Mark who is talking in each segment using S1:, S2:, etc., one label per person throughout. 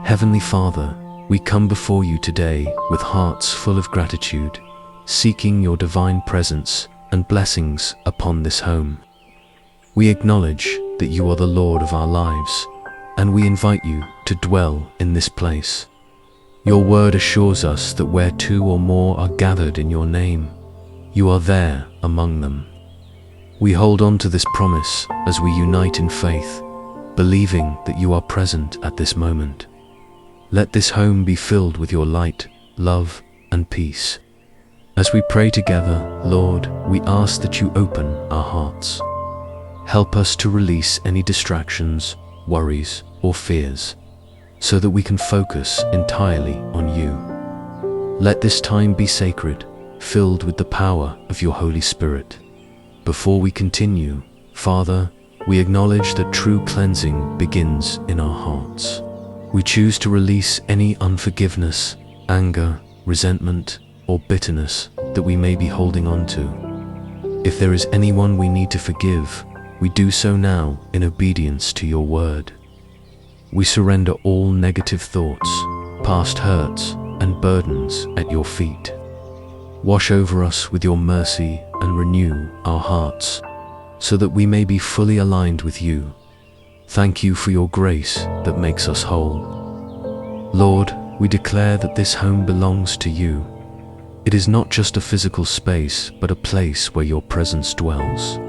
S1: Heavenly Father, we come before you today with hearts full of gratitude, seeking your divine presence and blessings upon this home. We acknowledge that you are the Lord of our lives, and we invite you to dwell in this place. Your word assures us that where two or more are gathered in your name, you are there among them. We hold on to this promise as we unite in faith, believing that you are present at this moment. Let this home be filled with your light, love, and peace. As we pray together, Lord, we ask that you open our hearts. Help us to release any distractions, worries, or fears, so that we can focus entirely on you. Let this time be sacred, filled with the power of your Holy Spirit. Before we continue, Father, we acknowledge that true cleansing begins in our hearts. We choose to release any unforgiveness, anger, resentment, or bitterness that we may be holding on to. If there is anyone we need to forgive, we do so now in obedience to your word. We surrender all negative thoughts, past hurts, and burdens at your feet. Wash over us with your mercy and renew our hearts, so that we may be fully aligned with you. Thank you for your grace that makes us whole. Lord, we declare that this home belongs to you. It is not just a physical space, but a place where your presence dwells.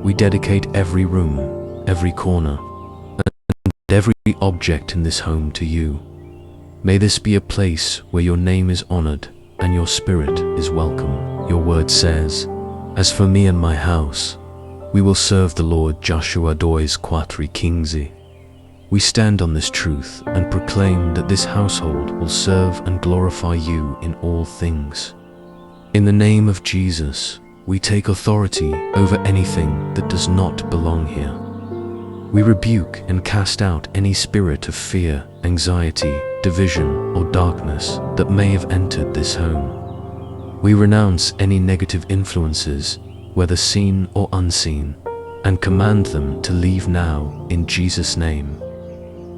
S1: We dedicate every room, every corner, every object in this home to you. May this be a place where your name is honored and your spirit is welcome. Your word says, "As for me and my house, we will serve the Lord." Joshua 2:15. We stand on this truth and proclaim that this household will serve and glorify you in all things. In the name of Jesus, we take authority over anything that does not belong here. We rebuke and cast out any spirit of fear, anxiety, division, or darkness that may have entered this home. We renounce any negative influences, whether seen or unseen, and command them to leave now in Jesus' name.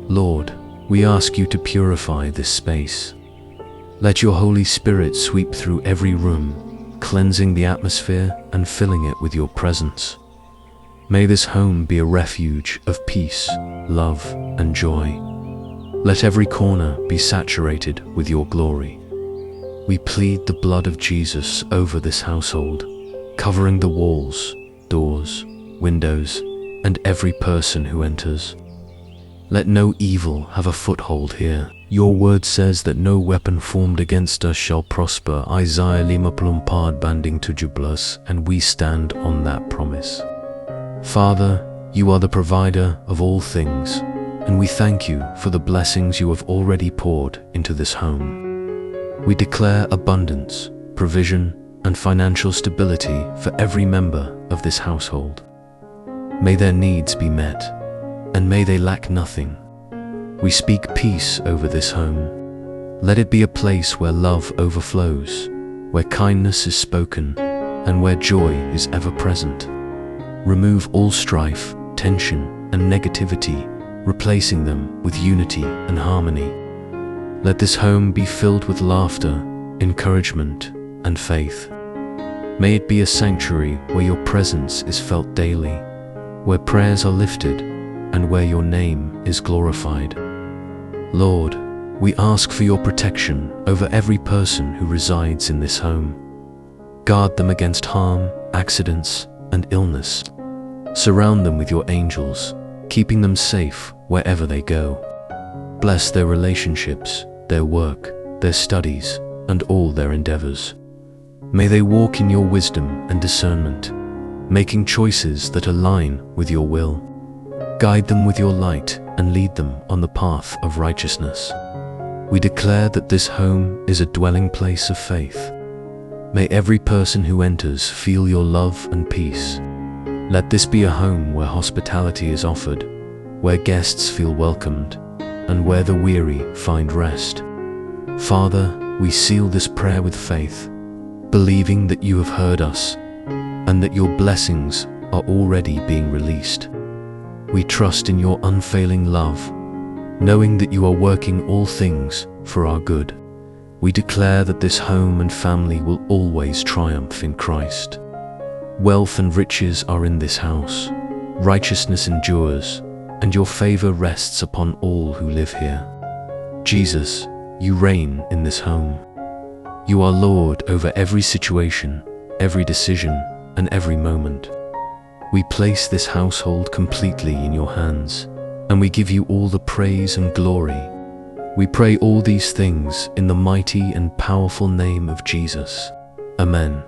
S1: Lord, we ask you to purify this space. Let your Holy Spirit sweep through every room, cleansing the atmosphere and filling it with your presence. May this home be a refuge of peace, love, and joy. Let every corner be saturated with your glory. We plead the blood of Jesus over this household, covering the walls, doors, windows, and every person who enters. Let no evil have a foothold here. Your word says that no weapon formed against us shall prosper. Isaiah 54:17, and we stand on that promise. Father, you are the provider of all things, and we thank you for the blessings you have already poured into this home. We declare abundance, provision, and financial stability for every member of this household. May their needs be met, and may they lack nothing. We speak peace over this home. Let it be a place where love overflows, where kindness is spoken, and where joy is ever present. Remove all strife, tension, and negativity, replacing them with unity and harmony. Let this home be filled with laughter, encouragement, and faith. May it be a sanctuary where your presence is felt daily, where prayers are lifted, and where your name is glorified. Lord, we ask for your protection over every person who resides in this home. Guard them against harm, accidents, and illness. Surround them with your angels, keeping them safe wherever they go. Bless their relationships, their work, their studies, and all their endeavors. May they walk in your wisdom and discernment, making choices that align with your will. Guide them with your light and lead them on the path of righteousness. We declare that this home is a dwelling place of faith. May every person who enters feel your love and peace. Let this be a home where hospitality is offered, where guests feel welcomed, and where the weary find rest. Father, we seal this prayer with faith, believing that you have heard us and that your blessings are already being released. We trust in your unfailing love, knowing that you are working all things for our good. We declare that this home and family will always triumph in Christ. Wealth and riches are in this house, righteousness endures, and your favor rests upon all who live here. Jesus, you reign in this home. You are Lord over every situation, every decision, and every moment. We place this household completely in your hands, and we give you all the praise and glory. We pray all these things in the mighty and powerful name of Jesus. Amen.